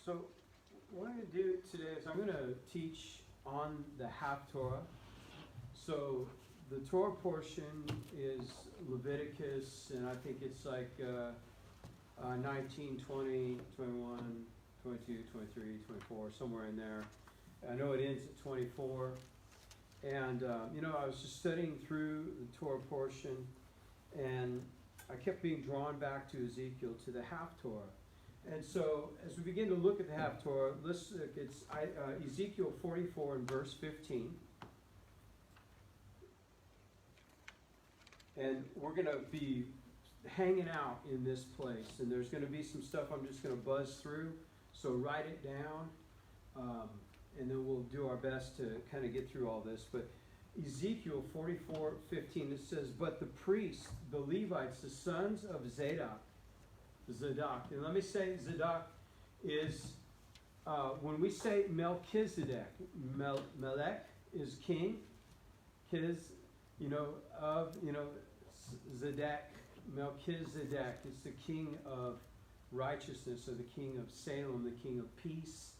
So what I'm going to do today is I'm going to teach on the half Torah. So the Torah portion is Leviticus, and I think it's like 19, 20, 21, 22, 23, 24, somewhere in there. I know it ends at 24. And, I was just studying through the Torah portion, and I kept being drawn back to Ezekiel, to the half Torah. And so, as we begin to look at the half Torah, let's look, it's Ezekiel 44 and verse 15. And we're going to be hanging out in this place. And there's going to be some stuff I'm just going to buzz through. So write it down. And then we'll do our best to kind of get through all this. But Ezekiel 44:15, it says, "But the priests, the Levites, the sons of Zadok," and let me say, Zadok is, when we say Melchizedek, Melech is king, Zadok, Melchizedek is the king of righteousness, or the king of Salem, the king of peace.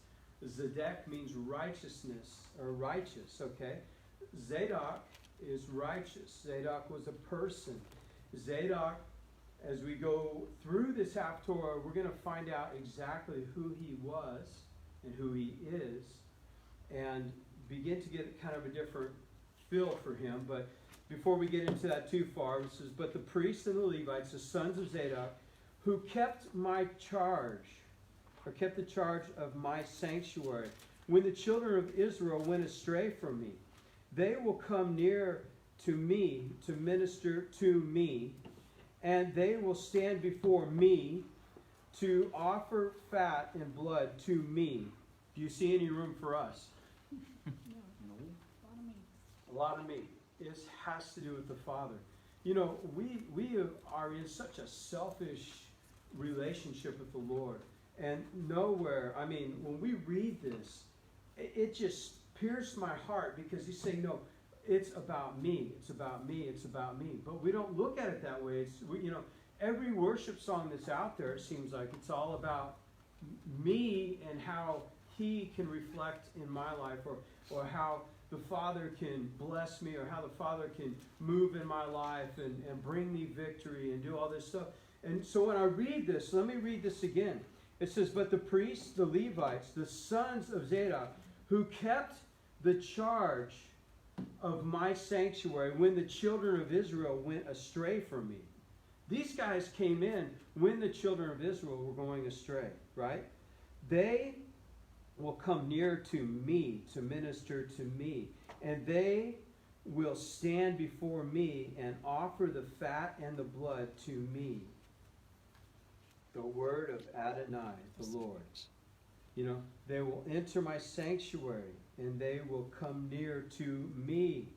Zadok means righteousness, or righteous, okay? Zadok is righteous. Zadok was a person. Zadok, as we go through this half Torah, we're going to find out exactly who he was and who he is, and begin to get kind of a different feel for him. But before we get into that too far, it says, "But the priests and the Levites, the sons of Zadok, who kept my charge," or kept the charge of my sanctuary, "when the children of Israel went astray from me, they will come near to me to minister to me, and they will stand before me to offer fat and blood to me." Do you see any room for us? No. A lot of meat. This has to do with the Father. We are in such a selfish relationship with the Lord. And nowhere, when we read this, it just pierced my heart, because he's saying, no, it's about me, it's about me, it's about me. But we don't look at it that way. Every worship song that's out there, it seems like it's all about me and how he can reflect in my life, or how the Father can bless me, or how the Father can move in my life and bring me victory and do all this stuff. And so when I read this, let me read this again. It says, "But the priests, the Levites, the sons of Zadok, who kept the charge of my sanctuary when the children of Israel went astray from me." These guys came in when the children of Israel were going astray, right? "They will come near to me to minister to me, and they will stand before me and offer the fat and the blood to me." The word of Adonai, the Lord. They will enter my sanctuary, and they will come near to me,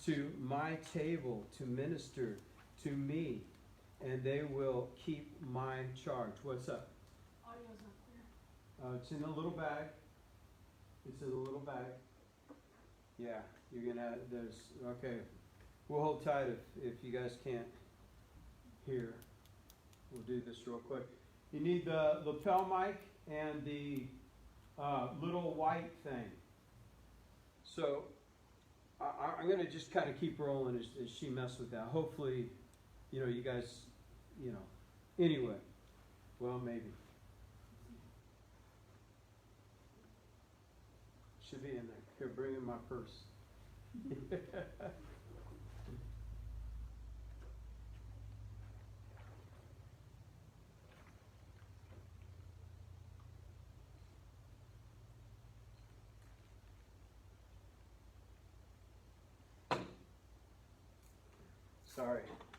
to my table, to minister to me, and they will keep my charge. What's up? Audio's not clear. It's in a little bag. It's in a little bag. Yeah, you're going to, okay. We'll hold tight if you guys can't hear. We'll do this real quick. You need the lapel mic and the little white thing. So I'm going to just kind of keep rolling as she messes with that. Hopefully, you guys, anyway. Well, maybe. Should be in there. Here, bring in my purse.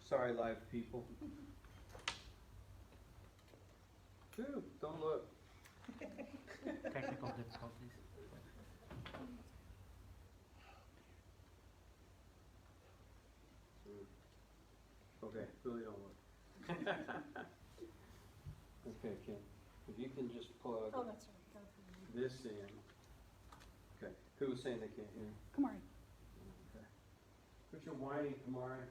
Sorry, live people. Dude, don't look. Technical difficulties. Okay, really don't look. Okay, Kim. If you can just plug Oh, that's right. Go for it. this in. Okay. Who was saying they can't hear? Kamari. Okay. Quit your whining, Kamari.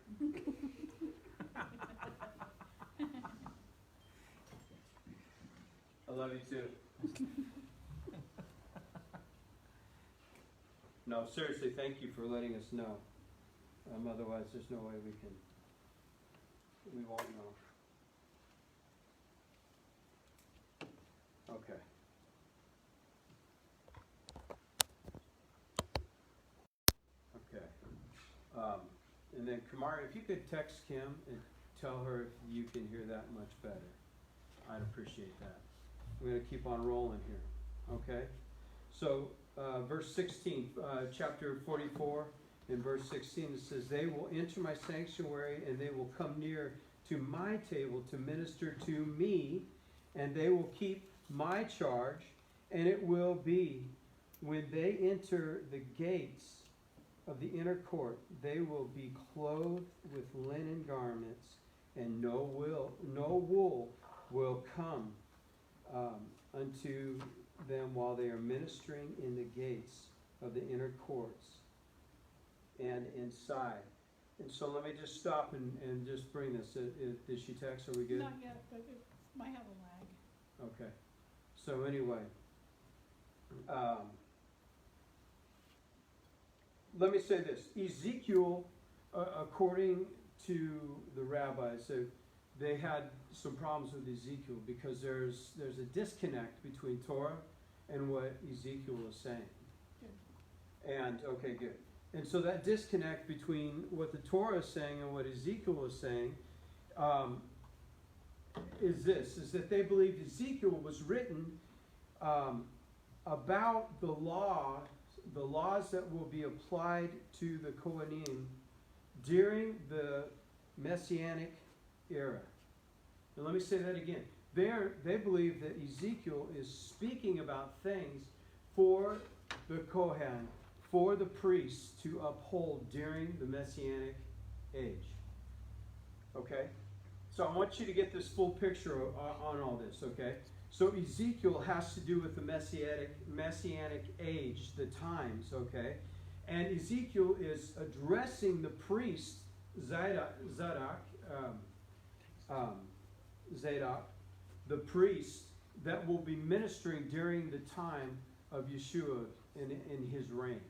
I love you too. No, seriously, thank you for letting us know. Otherwise, there's no way we won't know. Okay. Okay. And then Kamari, if you could text Kim and tell her if you can hear that much better, I'd appreciate that. We're going to keep on rolling here. Okay? So, verse 16, chapter 44, in verse 16, it says, "They will enter my sanctuary, and they will come near to my table to minister to me, and they will keep my charge, and it will be when they enter the gates of the inner court, they will be clothed with linen garments, and no wool will come unto them while they are ministering in the gates of the inner courts and inside." And so let me just stop and just bring this. Did she text? Are we good? Not yet, but it might have a lag. Okay. So anyway, let me say this. Ezekiel, according to the rabbis, they had some problems with Ezekiel because there's a disconnect between Torah and what Ezekiel is saying. Good. And, okay, good. And so that disconnect between what the Torah is saying and what Ezekiel is saying is that they believed Ezekiel was written about the laws that will be applied to the Kohanim during the Messianic era. And let me say that again. They believe that Ezekiel is speaking about things for the Kohen, for the priests to uphold during the Messianic age. Okay? So I want you to get this full picture on all this, okay? So Ezekiel has to do with the Messianic age, the times, okay? And Ezekiel is addressing the priest, Zadok, the priest that will be ministering during the time of Yeshua in his reign.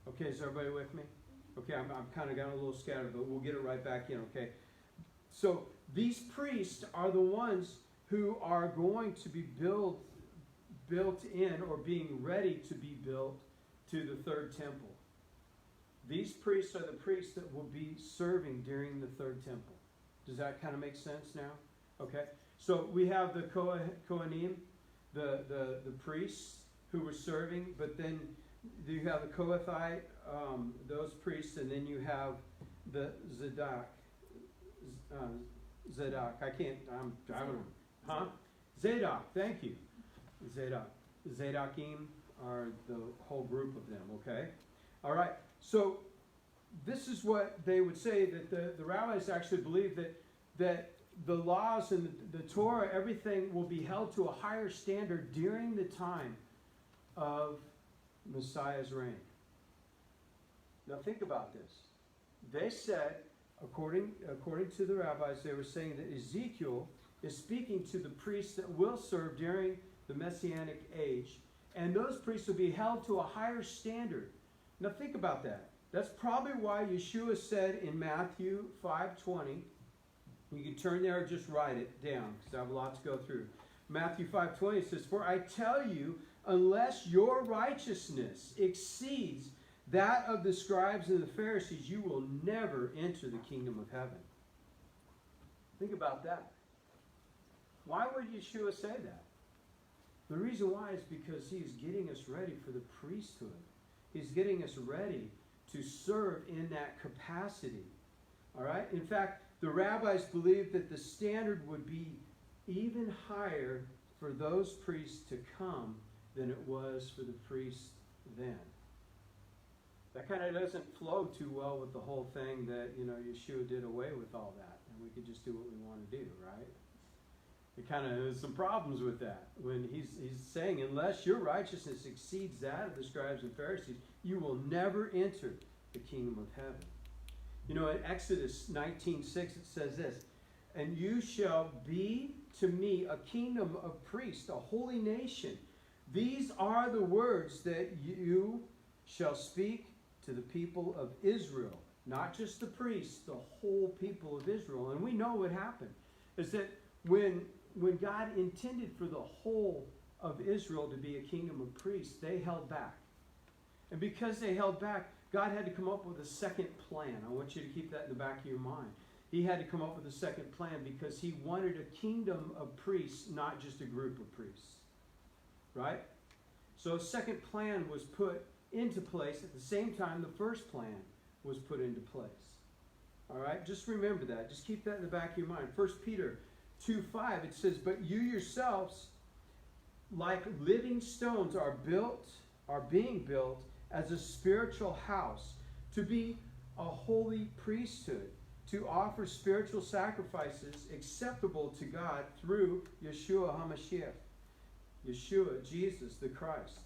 Okay, is everybody with me? Okay, I'm kind of got a little scattered, but we'll get it right back in, okay? So these priests are the ones who are going to be built in or being ready to be built to the third temple. These priests are the priests that will be serving during the third temple. Does that kind of make sense now? Okay. So we have the Kohanim, the priests who were serving, but then you have the Kohathite, those priests, and then you have the Zadok. Zadok, thank you. Zadokim are the whole group of them, okay? All right, so this is what they would say, that the rabbis actually believe that the laws and the Torah, everything will be held to a higher standard during the time of Messiah's reign. Now think about this. They said, according to the rabbis, they were saying that Ezekiel is speaking to the priests that will serve during the Messianic age, and those priests will be held to a higher standard. Now think about that. That's probably why Yeshua said in Matthew 5:20, you can turn there or just write it down, because I have a lot to go through. Matthew 5:20 says, "For I tell you, unless your righteousness exceeds that of the scribes and the Pharisees, you will never enter the kingdom of heaven." Think about that. Why would Yeshua say that? The reason why is because he's getting us ready for the priesthood. He's getting us ready to serve in that capacity. All right? In fact, the rabbis believed that the standard would be even higher for those priests to come than it was for the priests then. That kind of doesn't flow too well with the whole thing that, Yeshua did away with all that, and we could just do what we want to do, right? It kind of has some problems with that. When he's saying, unless your righteousness exceeds that of the scribes and Pharisees, you will never enter the kingdom of heaven. In Exodus 19:6 it says this, "And you shall be to me a kingdom of priests, a holy nation. These are the words that you shall speak to the people of Israel. Not just the priests, the whole people of Israel. And we know what happened. Is that when God intended for the whole of Israel to be a kingdom of priests, they held back. And because they held back, God had to come up with a second plan. I want you to keep that in the back of your mind. He had to come up with a second plan because he wanted a kingdom of priests, not just a group of priests. Right? So a second plan was put into place at the same time the first plan was put into place. All right? Just remember that. Just keep that in the back of your mind. 1 Peter 2:5, it says, "But you yourselves, like living stones, are being built as a spiritual house, to be a holy priesthood, to offer spiritual sacrifices acceptable to God through Yeshua HaMashiach." Yeshua, Jesus, the Christ.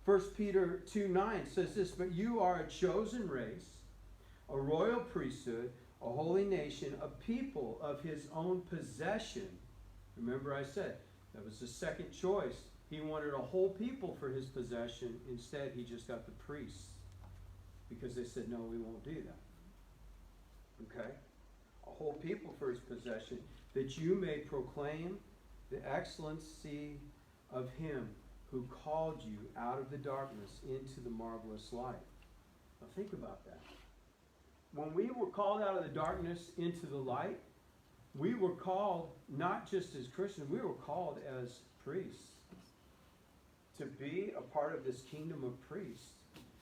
1 Peter 2:9 says this, "But you are a chosen race, a royal priesthood, a holy nation, a people of his own possession." Remember I said, that was the second choice. He wanted a whole people for his possession. Instead, he just got the priests. Because they said, no, we won't do that. Okay? A whole people for his possession, that you may proclaim the excellency of him who called you out of the darkness into the marvelous light. Now think about that. When we were called out of the darkness into the light, we were called not just as Christians, we were called as priests to be a part of this kingdom of priests.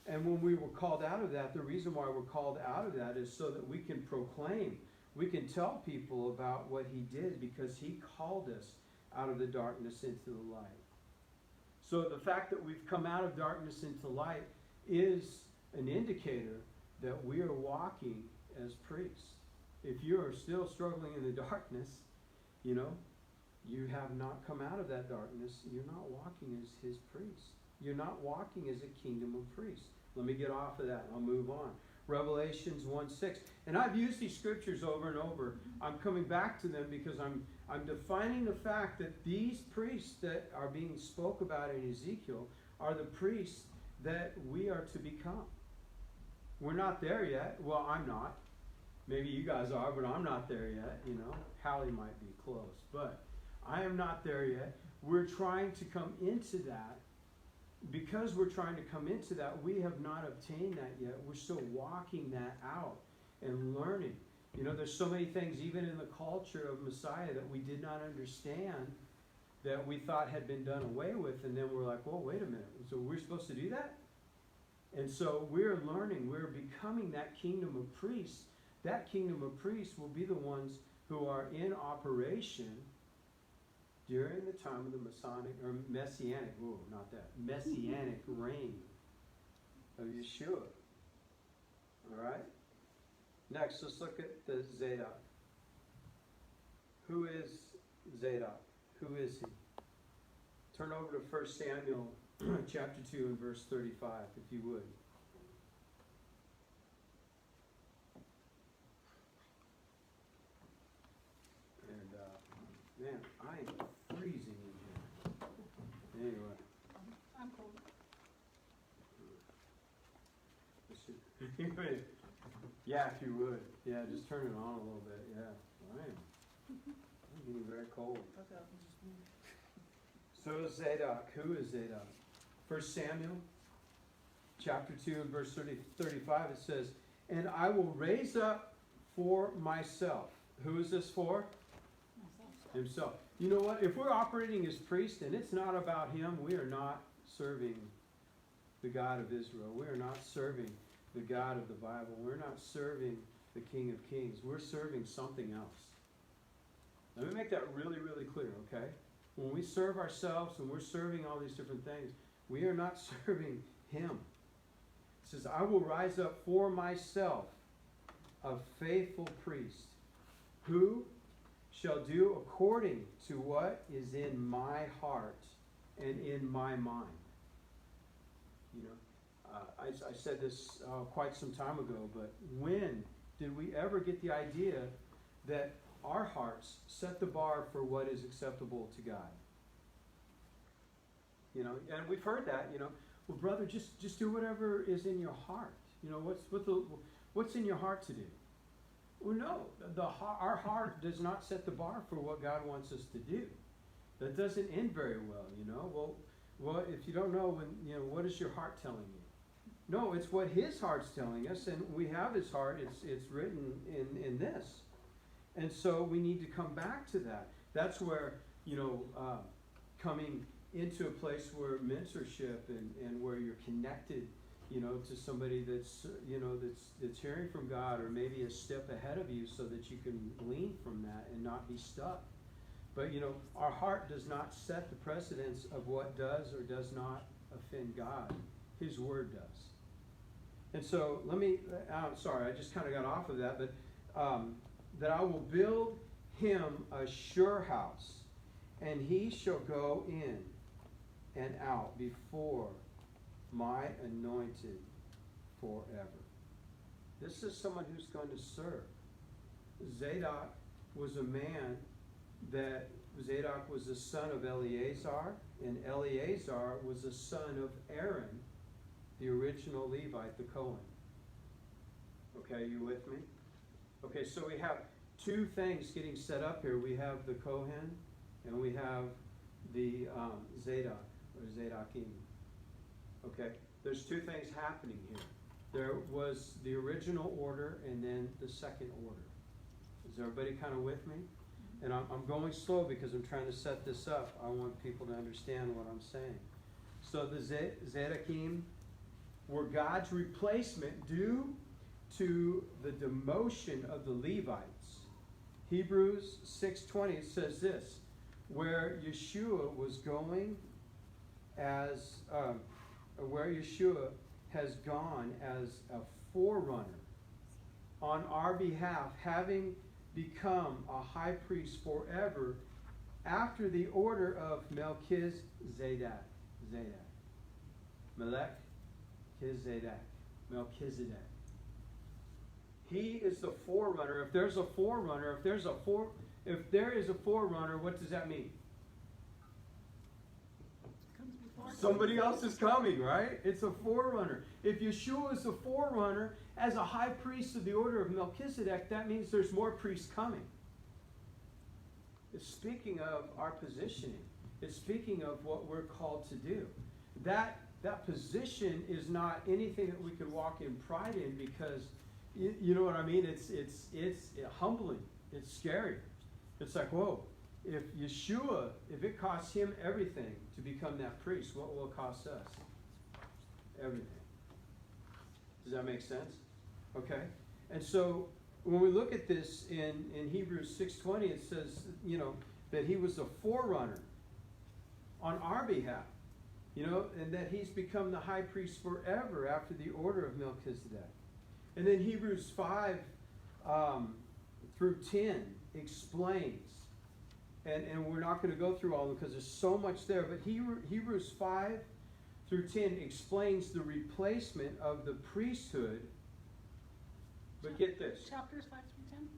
And when we were called out of that, the reason why we're called out of that is so that we can proclaim, we can tell people about what he did because he called us out of the darkness into the light. So the fact that we've come out of darkness into light is an indicator that we are walking as priests. If you are still struggling in the darkness, you have not come out of that darkness. You're not walking as his priest. You're not walking as a kingdom of priests. Let me get off of that and I'll move on. Revelations 1:6. And I've used these scriptures over and over. I'm coming back to them because I'm defining the fact that these priests that are being spoke about in Ezekiel are the priests that we are to become. We're not there yet. Well, I'm not. Maybe you guys are, but I'm not there yet. Hallie might be close, but I am not there yet. We're trying to come into that. Because we're trying to come into that, we have not obtained that yet. We're still walking that out and learning. There's so many things, even in the culture of Messiah, that we did not understand, that we thought had been done away with, and then we're like, well, wait a minute. So we're supposed to do that? And so we're learning, we're becoming that kingdom of priests. That kingdom of priests will be the ones who are in operation during the time of the messianic reign of Yeshua. All right? Next, let's look at the Zadok. Who is Zadok? Who is he? Turn over to 1 Samuel chapter 2 and verse 35, if you would. And, man, I am freezing in here. Anyway. I'm cold. Yeah, if you would. Yeah, just turn it on a little bit. Yeah. I'm getting very cold. So Zadok. Who is Zadok? 1 Samuel chapter 2 and verse 35, it says, "And I will raise up for myself." Who is this for? Myself. Himself. You know what? If we're operating as priests and it's not about him, we are not serving the God of Israel. We are not serving the God of the Bible. We're not serving the King of Kings. We're serving something else. Let me make that really, really clear, okay? When we serve ourselves and we're serving all these different things, we are not serving him. It says, "I will rise up for myself a faithful priest, who shall do according to what is in my heart and in my mind." I said this quite some time ago, but when did we ever get the idea that our hearts set the bar for what is acceptable to God. You know, and we've heard that, you know, well, brother, just do whatever is in your heart. You know, what's in your heart to do? Well, no, our heart does not set the bar for what God wants us to do. That doesn't end very well, you know. Well, if you don't know, what is your heart telling you? No, it's what His heart's telling us, and we have His heart. It's written in this, and so we need to come back to that. That's where coming into a place where mentorship and where you're connected, to somebody that's hearing from God, or maybe a step ahead of you, so that you can glean from that and not be stuck. But our heart does not set the precedence of what does or does not offend God. His Word does. And so I'm sorry, I just kind of got off of that, but that I will build him a sure house, and he shall go in and out before my anointed forever. This is someone who's going to serve. Zadok was a man Zadok was the son of Eleazar, and Eleazar was the son of Aaron, the original Levite, the Cohen. Okay, you with me? Okay, so we have two things getting set up here. We have the Kohen, and we have the Zadok, or Zadokim. Okay, there's two things happening here. There was the original order, and then the second order. Is everybody kind of with me? And I'm going slow because I'm trying to set this up. I want people to understand what I'm saying. So the Zadokim were God's replacement due to the demotion of the Levites. Hebrews 6:20 says this, where Yeshua was going as, where Yeshua has gone as a forerunner on our behalf, having become a high priest forever after the order of Melchizedek. Melchizedek. He is the forerunner. If there is a forerunner, what does that mean? Comes before. Somebody else is coming, right? It's a forerunner. If Yeshua is the forerunner as a high priest of the order of Melchizedek, that means there's more priests coming. It's speaking of our positioning. It's speaking of what we're called to do. That position is not anything that we could walk in pride in, because you know what I mean? It's humbling. It's scary. It's like, whoa, if it costs him everything to become that priest, what will it cost us? Everything. Does that make sense? Okay. And so when we look at this in Hebrews 6:20, it says, that he was a forerunner on our behalf, and that he's become the high priest forever after the order of Melchizedek. And then Hebrews 5 through 10 explains, and we're not going to go through all of them because there's so much there, but Hebrews 5 through 10 explains the replacement of the priesthood. But get this. Chapters 5 through 10?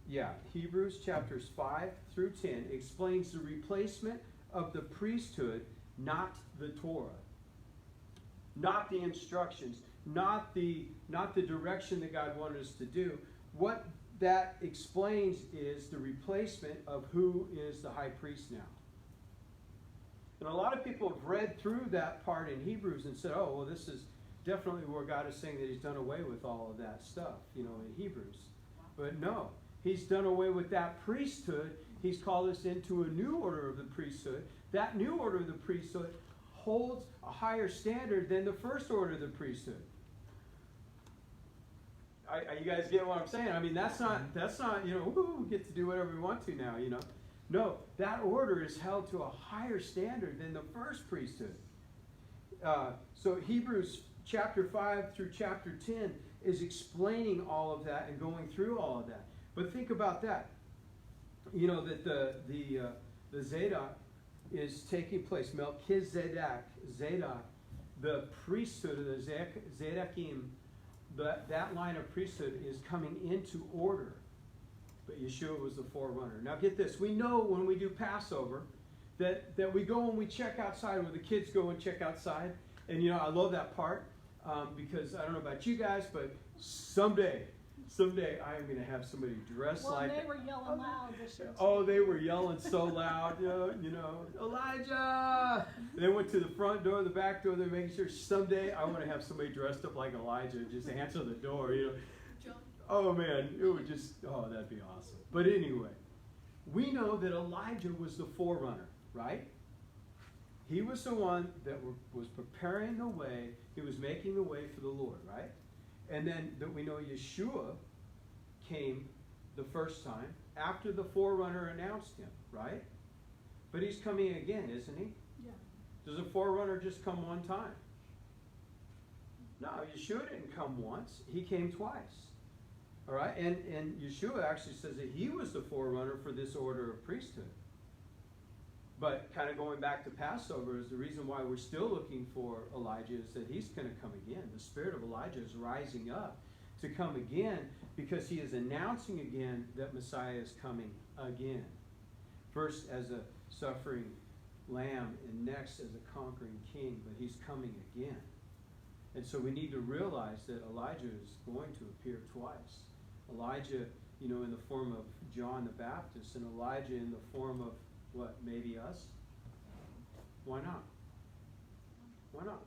Yeah, Hebrews chapters 5 through 10 explains the replacement of the priesthood, not the Torah, not the instructions, not the direction that God wanted us to do. What that explains is the replacement of who is the high priest now. And a lot of people have read through that part in Hebrews and said, oh, well, this is definitely where God is saying that he's done away with all of that stuff, in Hebrews. But no, he's done away with that priesthood. He's called us into a new order of the priesthood. That new order of the priesthood holds a higher standard than the first order of the priesthood. You guys get what I'm saying? I mean, that's not, we get to do whatever we want to now, No, that order is held to a higher standard than the first priesthood. So Hebrews chapter 5 through chapter 10 is explaining all of that and going through all of that. But think about that. That the Zadok is taking place. Melchizedek, Zadok, the priesthood of the Zadokim, that line of priesthood is coming into order. but Yeshua was the forerunner. Now get this, we know when we do Passover that we go and we check outside, where the kids go and check outside. And you know, I love that part because I don't know about you guys, but someday I am going to have somebody dressed like... Well, they were yelling loud this year. Oh, they were yelling so loud, you know, Elijah! They went to the front door, the back door, they're making sure someday I want to have somebody dressed up like Elijah and just answer the door, you know. Oh man, it would just, oh, that'd be awesome. But anyway, we know that Elijah was the forerunner, right? He was the one that was preparing the way, he was making the way for the Lord, right? And then that we know Yeshua came the first time after the forerunner announced him, right? But he's coming again, isn't he? Yeah. Does a forerunner just come one time? No, Yeshua didn't come once. He came twice. All right? And Yeshua actually says that he was the forerunner for this order of priesthood. But kind of going back to Passover is the reason why we're still looking for Elijah is that he's going to come again. The spirit of Elijah is rising up to come again because he is announcing again that Messiah is coming again. First as a suffering lamb and next as a conquering king, but he's coming again. And so we need to realize that Elijah is going to appear twice. Elijah, you know, in the form of John the Baptist, and Elijah in the form of what, maybe us? Why not? Why not?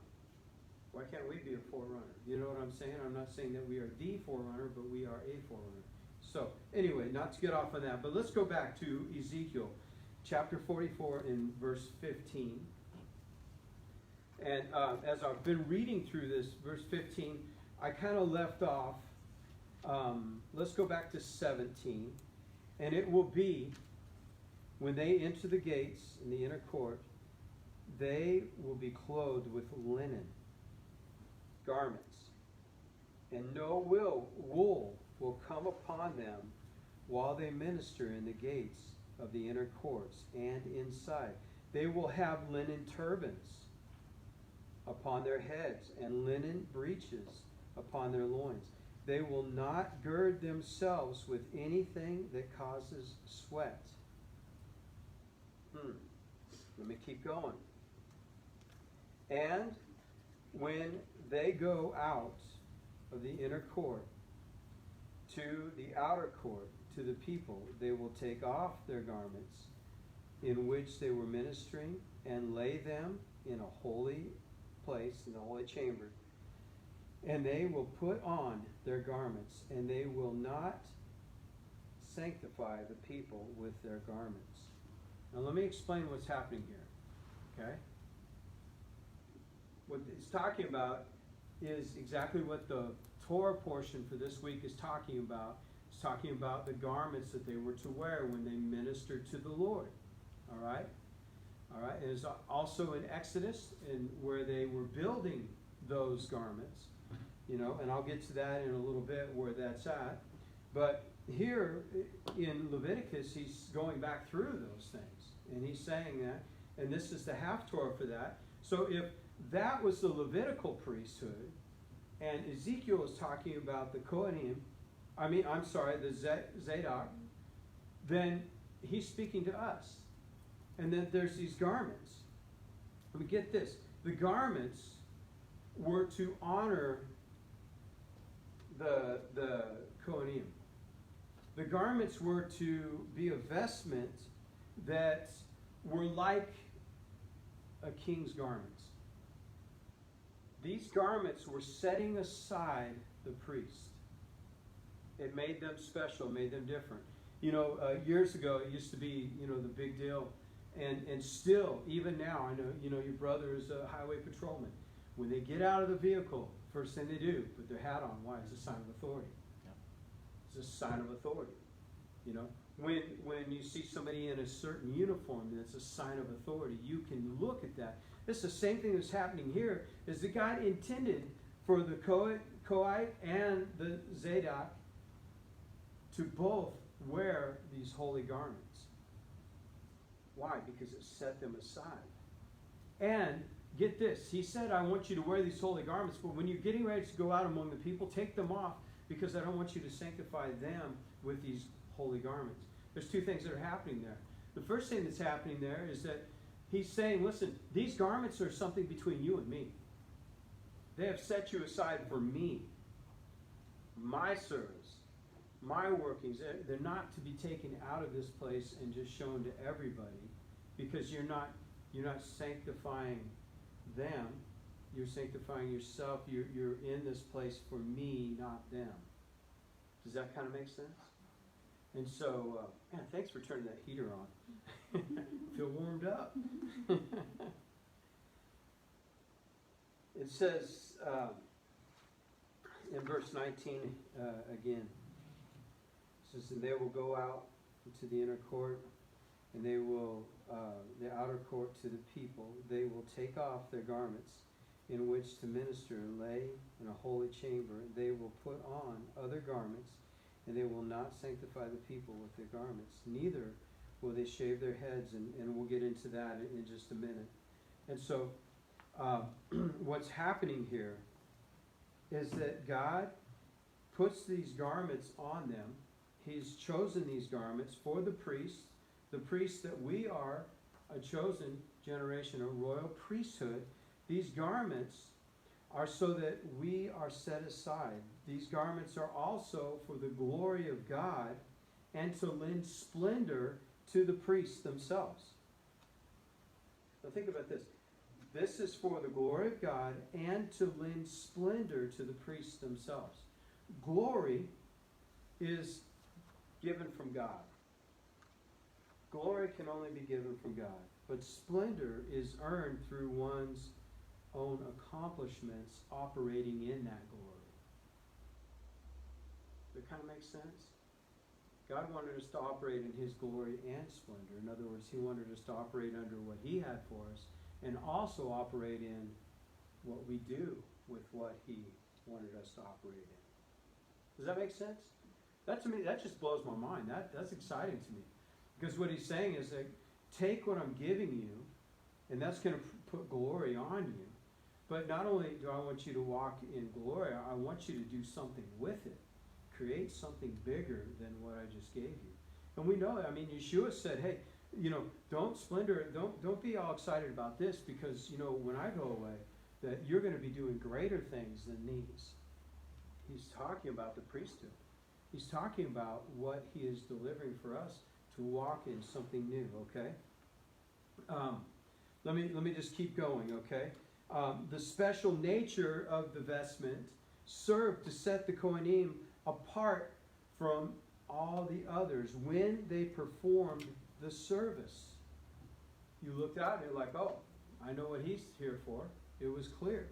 Why can't we be a forerunner? You know what I'm saying? I'm not saying that we are the forerunner, but we are a forerunner. So, anyway, not to get off on that, but let's go back to Ezekiel chapter 44 in verse 15. And as I've been reading through this, verse 15, I kind of left off. Let's go back to 17. And it will be, when they enter the gates in the inner court, they will be clothed with linen garments, and no wool will come upon them while they minister in the gates of the inner courts and inside. They will have linen turbans upon their heads and linen breeches upon their loins. They will not gird themselves with anything that causes sweat. Let me keep going. And when they go out of the inner court to the outer court, to the people, they will take off their garments in which they were ministering and lay them in a holy place, in the holy chamber. And they will put on their garments, and they will not sanctify the people with their garments. Now let me explain what's happening here, okay? What it's talking about is exactly what the Torah portion for this week is talking about. It's talking about the garments that they were to wear when they ministered to the Lord, all right? All right, and it's also in Exodus, where they were building those garments, you know, and I'll get to that in a little bit where that's at. But here in Leviticus, he's going back through those things. And he's saying that, and this is the Haftorah for that. So if that was the Levitical priesthood, and Ezekiel is talking about the Kohanim, the Zadok, then he's speaking to us. And then there's these garments. Let me get this. The garments were to honor the Kohanim. The garments were to be a vestment that were like a king's garments. These garments were setting aside the priest. It made them special, made them different. You know, years ago, it used to be, you know, the big deal. And still, even now, I know, you know, your brother is a highway patrolman. When they get out of the vehicle, first thing they do, put their hat on. Why? It's a sign of authority. Yeah. It's a sign of authority. You know, when you see somebody in a certain uniform, that's a sign of authority. You can look at that. It's the same thing that's happening here, is that God intended for the Kohath and the Zadok to both wear these holy garments. Why? Because it set them aside. And get this, he said, I want you to wear these holy garments, but when you're getting ready to go out among the people, take them off, because I don't want you to sanctify them with these holy garments. There's two things that are happening there. The first thing that's happening there is that he's saying, listen, these garments are something between you and me. They have set you aside for me, my service, my workings. They're not to be taken out of this place and just shown to everybody, because you're not sanctifying them. You're sanctifying yourself. You're in this place for me, not them. Does that kind of make sense? And so, man, thanks for turning that heater on. Feel warmed up. It says in verse 19 again, it says, and they will go out into the inner court, and they will, the outer court to the people. They will take off their garments in which to minister and lay in a holy chamber. They will put on other garments, and they will not sanctify the people with their garments. Neither will they shave their heads, and we'll get into that in just a minute. And so what's happening here is that God puts these garments on them. He's chosen these garments for the priests that we are a chosen generation, a royal priesthood. These garments are so that we are set aside. These garments are also for the glory of God and to lend splendor to the priests themselves. Now think about this. This is for the glory of God and to lend splendor to the priests themselves. Glory is given from God. Glory can only be given from God. But splendor is earned through one's own accomplishments operating in that glory. Does that kind of make sense? God wanted us to operate in His glory and splendor. In other words, He wanted us to operate under what He had for us and also operate in what we do with what He wanted us to operate in. Does that make sense? That to me, that just blows my mind. That's exciting to me. Because what He's saying is that take what I'm giving you, and that's going to put glory on you. But not only do I want you to walk in glory, I want you to do something with it. Create something bigger than what I just gave you. And we know that. I mean, Yeshua said, hey, don't be all excited about this, because, when I go away, that you're going to be doing greater things than these. He's talking about the priesthood. He's talking about what He is delivering for us to walk in something new, okay? Let me just keep going, okay? The special nature of the vestment served to set the Kohanim apart from all the others when they performed the service. You looked out and you're like, oh, I know what he's here for. It was clear.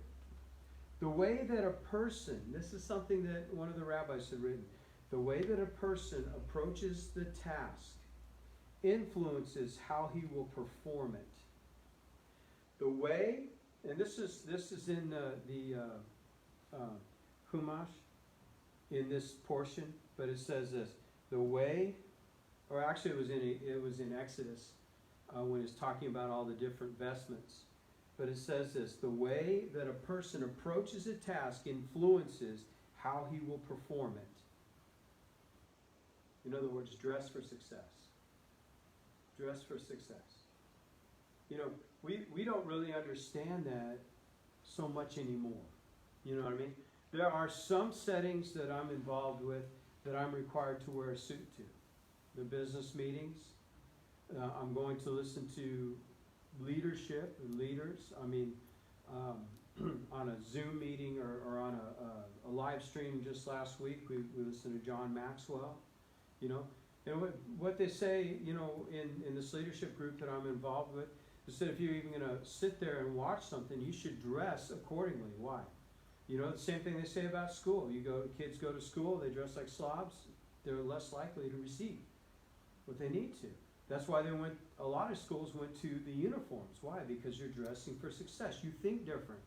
The way that a person, this is something that one of the rabbis had written, the way that a person approaches the task influences how he will perform it. The way, and this is in the Chumash, in this portion, but it says this: the way, or actually it was in Exodus when it's talking about all the different vestments. But it says this: the way that a person approaches a task influences how he will perform it. In other words, dress for success. Dress for success. We don't really understand that so much anymore. You know what I mean? There are some settings that I'm involved with that I'm required to wear a suit to. The business meetings. I'm going to listen to leadership and leaders. I mean, on a Zoom meeting or on a live stream just last week, we listened to John Maxwell. And what they say, in this leadership group that I'm involved with, they said if you're even going to sit there and watch something, you should dress accordingly. Why? The same thing they say about school. Kids go to school, they dress like slobs, they're less likely to receive what they need to. That's why a lot of schools went to the uniforms. Why? Because you're dressing for success. You think different.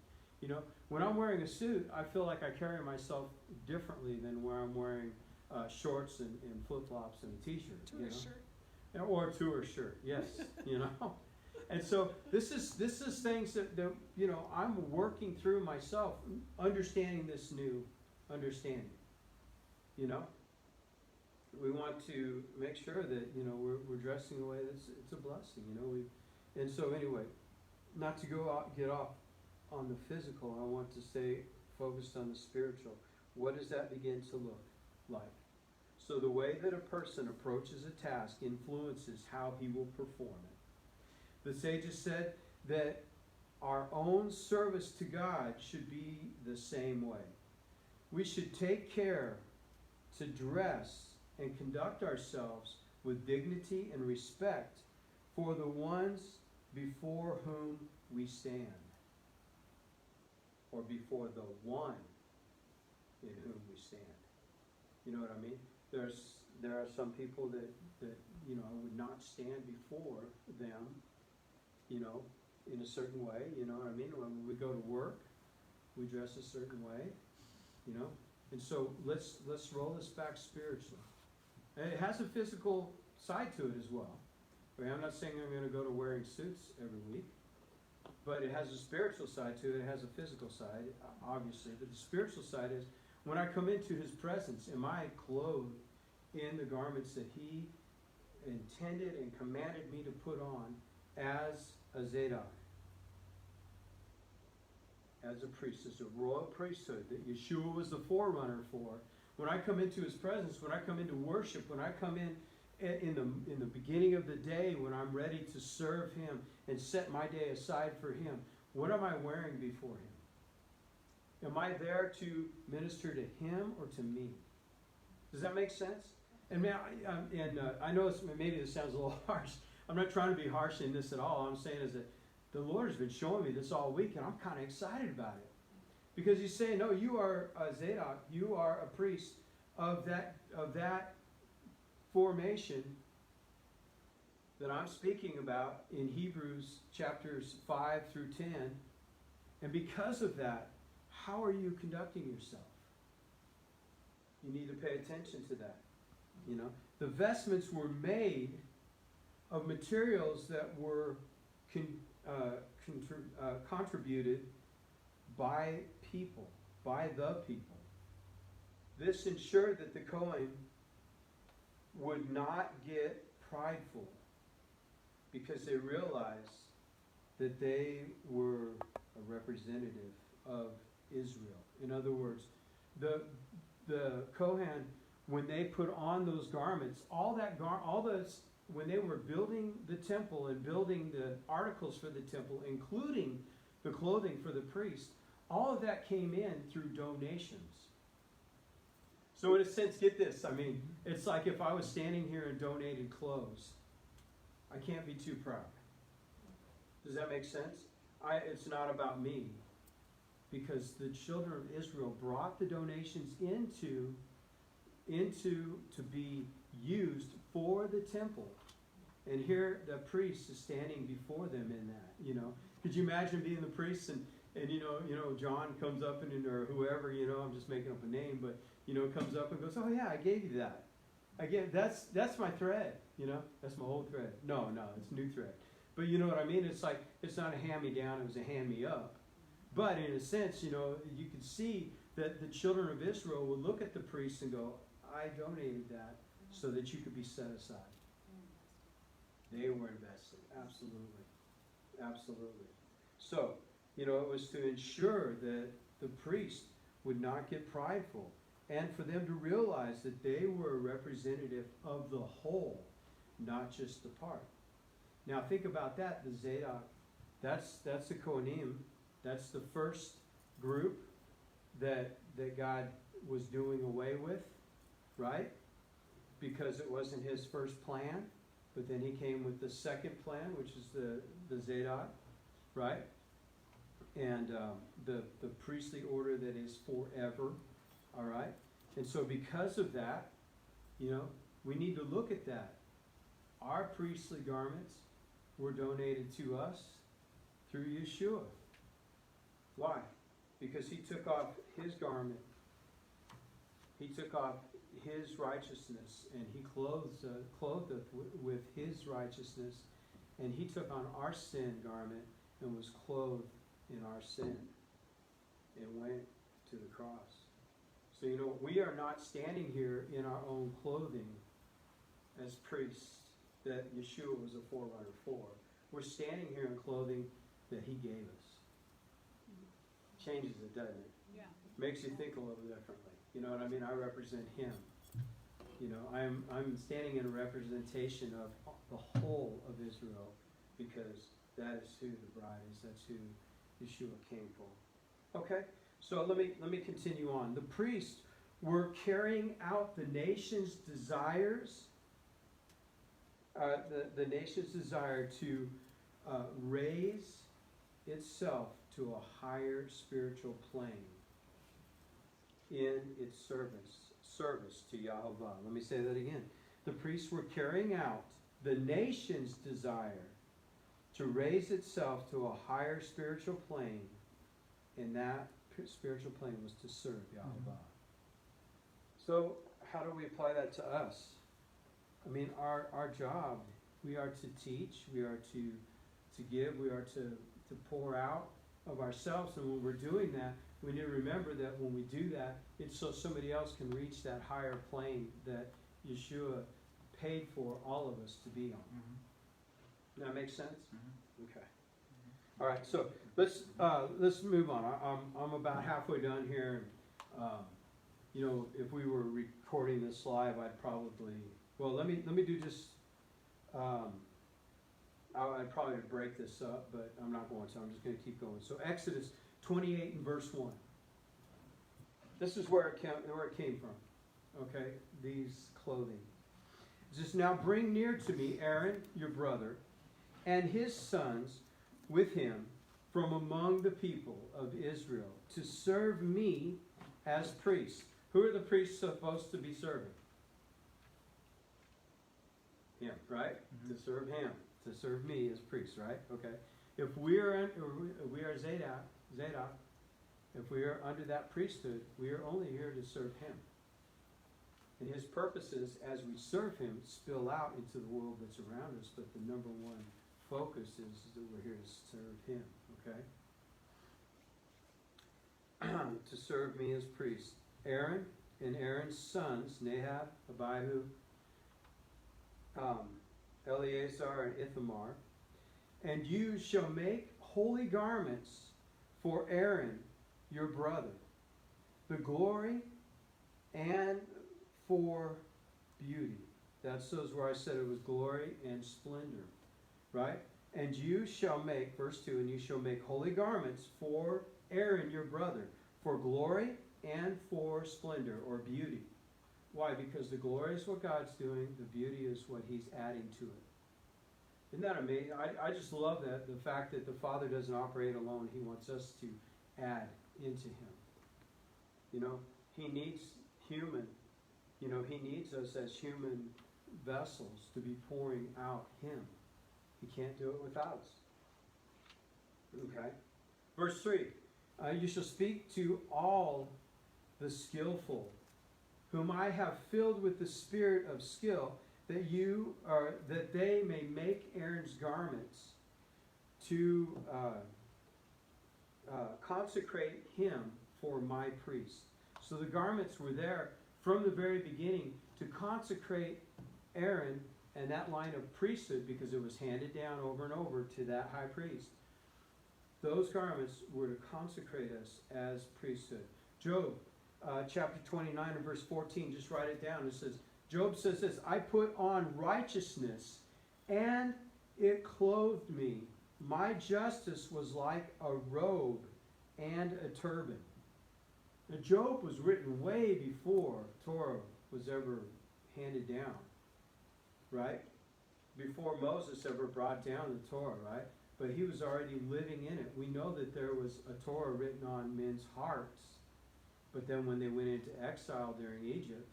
When I'm wearing a suit, I feel like I carry myself differently than where I'm wearing shorts and flip-flops and a t-shirt. To a shirt. Or a tour shirt, yes. And so this is things that I'm working through myself, understanding this new understanding. we want to make sure that, you know, we're dressing in a way that's, it's a blessing, you know. And so anyway, not to get off on the physical, I want to stay focused on the spiritual. What does that begin to look like? So the way that a person approaches a task influences how he will perform it. The sages said that our own service to God should be the same way. We should take care to dress and conduct ourselves with dignity and respect for the ones before whom we stand, or before the one in whom we stand. You know what I mean? There are some people that you know, I would not stand before them, you know, in a certain way. You know what I mean? When we go to work, we dress a certain way, you know. And so let's roll this back spiritually. And it has a physical side to it as well. I mean, I'm not saying I'm going to go to wearing suits every week, but it has a spiritual side to it. It has a physical side, obviously. But the spiritual side is, when I come into His presence, am I clothed in the garments that He intended and commanded me to put on as a Zadok, as a priest, as a royal priesthood that Yeshua was the forerunner for? When I come into His presence, when I come into worship, when I come in the beginning of the day, when I'm ready to serve Him and set my day aside for Him, what am I wearing before Him? Am I there to minister to Him or to me? Does that make sense? And man, I know maybe this sounds a little harsh. I'm not trying to be harsh in this at all. All I'm saying is that the Lord has been showing me this all week, and I'm kind of excited about it. Because He's saying, no, you are a Zadok, you are a priest of that formation that I'm speaking about in Hebrews chapters 5 through 10. And because of that, how are you conducting yourself? You need to pay attention to that. You know, the vestments were made of materials that were contributed by people, by the people. This ensured that the Kohen would not get prideful, because they realized that they were a representative of Israel. In other words, the Kohen, when they put on those garments, when they were building the temple and building the articles for the temple, including the clothing for the priest, all of that came in through donations. So in a sense, get this, I mean, it's like if I was standing here and donated clothes, I can't be too proud. Does that make sense? It's not about me, because the children of Israel brought the donations into to be used for the temple. And here the priest is standing before them in that, you know. Could you imagine being the priest and you know, John comes up or whoever, you know, I'm just making up a name, but, you know, comes up and goes, oh yeah, I gave you that. That's my thread, you know, that's my old thread. No, it's new thread. But you know what I mean? It's like, it's not a hand-me-down, it was a hand-me-up. But in a sense, you know, you could see that the children of Israel would look at the priest and go, I donated that so that you could be set aside. They were invested. Absolutely. Absolutely. So, you know, it was to ensure that the priest would not get prideful, and for them to realize that they were a representative of the whole, not just the part. Now think about that, the Zadok, that's the Kohanim, that's the first group that God was doing away with, right? Because it wasn't His first plan, but then He came with the second plan, which is the Zadok, right? And the priestly order that is forever, all right? And so because of that, you know, we need to look at that. Our priestly garments were donated to us through Yeshua. Why? Because He took off His garment. He took off His righteousness, and He clothed us with His righteousness, and He took on our sin garment and was clothed in our sin and went to the cross So, you know, we are not standing here in our own clothing as priests that Yeshua was a forerunner for. We're standing here in clothing that he gave us. Changes it, doesn't it? Yeah. Makes you think a little differently. You know what I mean? I represent him. You know, I'm standing in a representation of the whole of Israel, because that is who the bride is. That's who Yeshua came for. Okay, so let me continue on. The priests were carrying out the nation's desires, the nation's desire to raise itself to a higher spiritual plane in its service to Yahovah. Let me say that again. The priests were carrying out the nation's desire to raise itself to a higher spiritual plane, and that spiritual plane was to serve Yahovah. So how do we apply that to us? I mean, our job, we are to teach, we are to give, we are to pour out of ourselves, and when we're doing that, we need to remember that when we do that, it's so somebody else can reach that higher plane that Yeshua paid for all of us to be on. Mm-hmm. That makes sense? Mm-hmm. Okay. All right. So let's move on. I'm about halfway done here. You know, if we were recording this live, I'd probably let me do just. I'd probably break this up, but I'm not going to. I'm just going to keep going. So Exodus 28 and verse 1. This is where it came from. Okay, these clothing. It says, "Now bring near to me Aaron, your brother, and his sons with him from among the people of Israel to serve me as priests." Who are the priests supposed to be serving? Him, right? Mm-hmm. To serve him. To serve me as priests, right? Okay. If we are Zadok, if we are under that priesthood, we are only here to serve him. And his purposes, as we serve him, spill out into the world that's around us, but the number one focus is that we're here to serve him, okay? To serve me as priest. Aaron and Aaron's sons, Nahab, Abihu, Eleazar, and Ithamar. "And you shall make holy garments for Aaron, your brother, the glory and for beauty." That's those where I said it was glory and splendor, right? "And you shall make," verse 2, "and you shall make holy garments for Aaron, your brother, for glory and for splendor," or beauty. Why? Because the glory is what God's doing, the beauty is what he's adding to it. Isn't that amazing? I just love that, the fact that the Father doesn't operate alone. He wants us to add into him. You know, he needs human, he needs us as human vessels to be pouring out him. He can't do it without us. Okay. Verse 3, "You shall speak to all the skillful, whom I have filled with the spirit of skill, that they may make Aaron's garments to consecrate him for my priest." So the garments were there from the very beginning to consecrate Aaron and that line of priesthood, because it was handed down over and over to that high priest. Those garments were to consecrate us as priesthood. Job chapter 29 and verse 14, just write it down. It says, Job says this, "I put on righteousness, and it clothed me. My justice was like a robe and a turban." Now, Job was written way before Torah was ever handed down, right? Before Moses ever brought down the Torah, right? But he was already living in it. We know that there was a Torah written on men's hearts, but then when they went into exile during Egypt,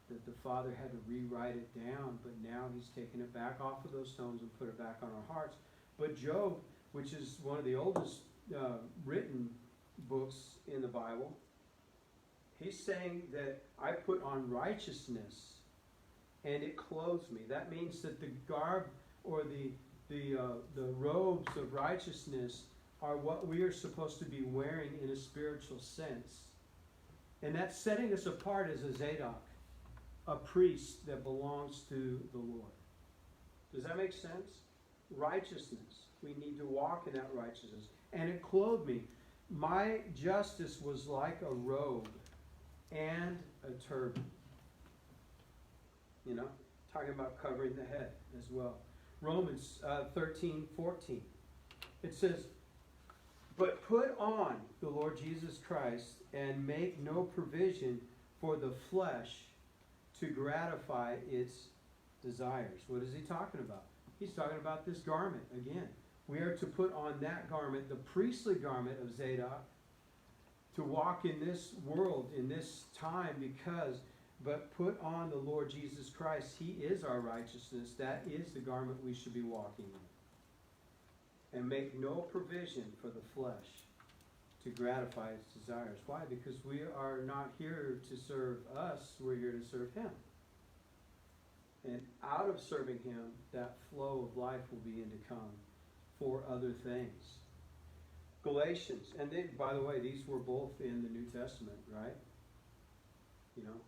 that the Father had to rewrite it down, but now he's taken it back off of those stones and put it back on our hearts. But Job, which is one of the oldest written books in the Bible, he's saying that I put on righteousness and it clothes me. That means that the garb or the robes of righteousness are what we are supposed to be wearing in a spiritual sense. And that's setting us apart as a Zadok, a priest that belongs to the Lord. Does that make sense? Righteousness. We need to walk in that righteousness. And it clothed me. My justice was like a robe and a turban. You know, talking about covering the head as well. Romans 13:14. It says, but put on the Lord Jesus Christ and make no provision for the flesh to gratify its desires. What is he talking about? He's talking about this garment again. We are to put on that garment, the priestly garment of Zadok, to walk in this world, in this time, but put on the Lord Jesus Christ. He is our righteousness. That is the garment we should be walking in. And make no provision for the flesh to gratify its desires. Why? Because we are not here to serve us, we're here to serve Him. And out of serving Him, that flow of life will begin to come for other things. Galatians, and they, by the way, these were both in the New Testament, right? You know,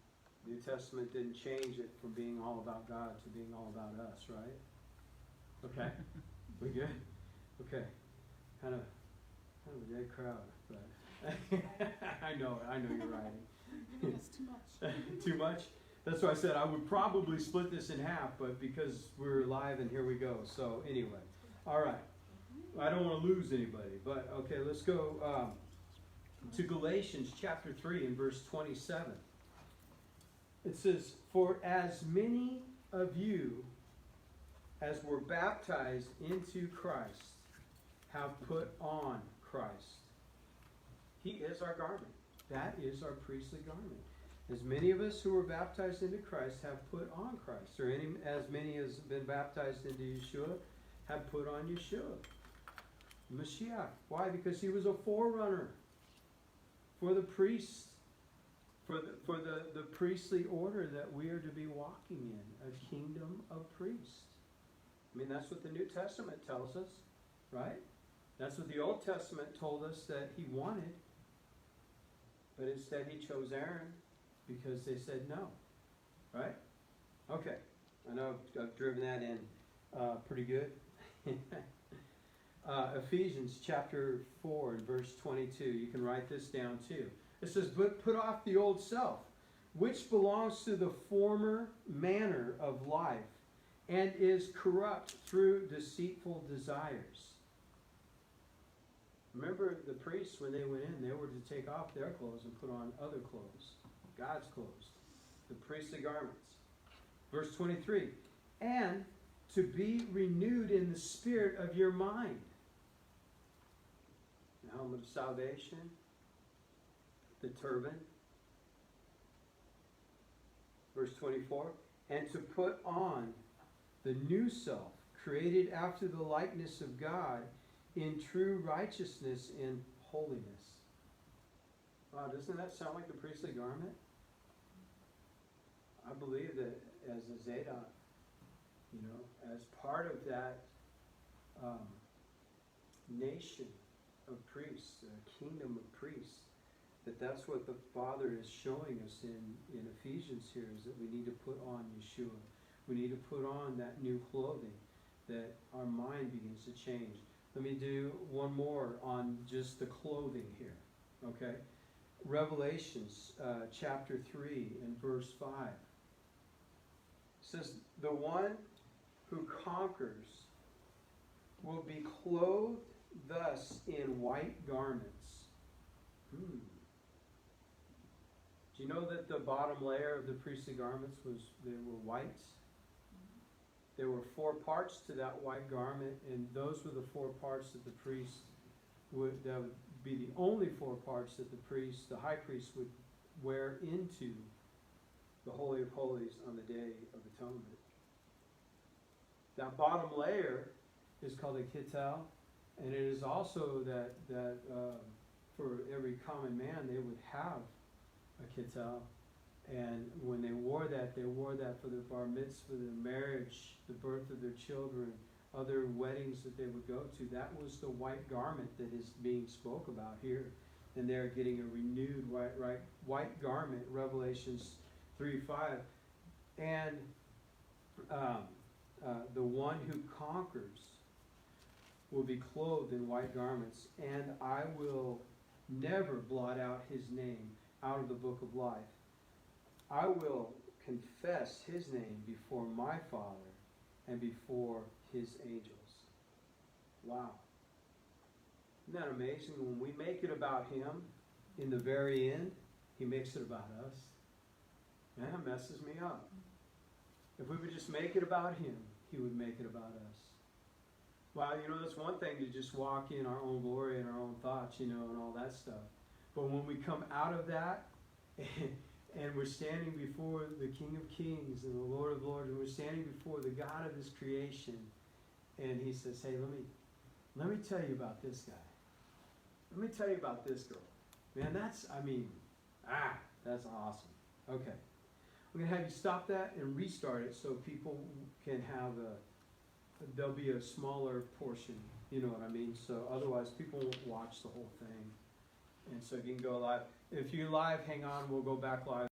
New Testament didn't change it from being all about God to being all about us, right? Okay, we good? Okay, kind of a dead crowd, but I know you're writing. It's too much. Too much? That's why I said I would probably split this in half, but because we're live and here we go. So anyway, all right. I don't want to lose anybody, but okay, let's go to Galatians chapter 3 and verse 27. It says, for as many of you as were baptized into Christ have put on Christ. He is our garment. That is our priestly garment. As many of us who were baptized into Christ have put on Christ, or as many as have been baptized into Yeshua have put on Yeshua. Mashiach. Why? Because he was a forerunner for the priests, for the priestly order that we are to be walking in, a kingdom of priests. I mean, that's what the New Testament tells us, right? That's what the Old Testament told us that he wanted, but instead he chose Aaron because they said no, right? Okay, I know I've driven that in pretty good. Ephesians chapter 4 and verse 22. You can write this down too. It says, but put off the old self, which belongs to the former manner of life and is corrupt through deceitful desires. Remember the priests, when they went in, they were to take off their clothes and put on other clothes, God's clothes, the priestly garments. Verse 23, and to be renewed in the spirit of your mind. The helmet of salvation, the turban. Verse 24, and to put on the new self, created after the likeness of God, in true righteousness and holiness. Wow, doesn't that sound like the priestly garment? I believe that as a Zadok, you know, as part of that nation of priests, a kingdom of priests, that's what the Father is showing us in Ephesians here, is that we need to put on Yeshua. We need to put on that new clothing, that our mind begins to change. Let me do one more on just the clothing here, okay? Revelations chapter 3 and verse 5. It says, the one who conquers will be clothed thus in white garments. Do you know that the bottom layer of the priestly garments they were white? There were 4 parts to that white garment, and those were the 4 parts that the priest that would be the only 4 parts that the high priest would wear into the Holy of Holies on the Day of Atonement. That bottom layer is called a kittel, and it is also that for every common man they would have a kittel. And when they wore that for their bar mitzvah, their marriage, the birth of their children, other weddings that they would go to. That was the white garment that is being spoke about here. and they're getting a renewed white garment, Revelations 3:5. And the one who conquers will be clothed in white garments, and I will never blot out his name out of the book of life. I will confess his name before my Father and before his angels. Wow. Isn't that amazing? When we make it about him, in the very end, he makes it about us. Man, that messes me up. If we would just make it about him, he would make it about us. Well, that's one thing to just walk in our own glory and our own thoughts, and all that stuff. But when we come out of that, and we're standing before the King of Kings and the Lord of Lords, and we're standing before the God of his creation, and he says, hey, let me tell you about this guy. Let me tell you about this girl. Man, that's awesome. Okay. I'm going to have you stop that and restart it so people can have there'll be a smaller portion, you know what I mean? So otherwise people won't watch the whole thing. And so you can go live. If you're live, hang on, we'll go back live.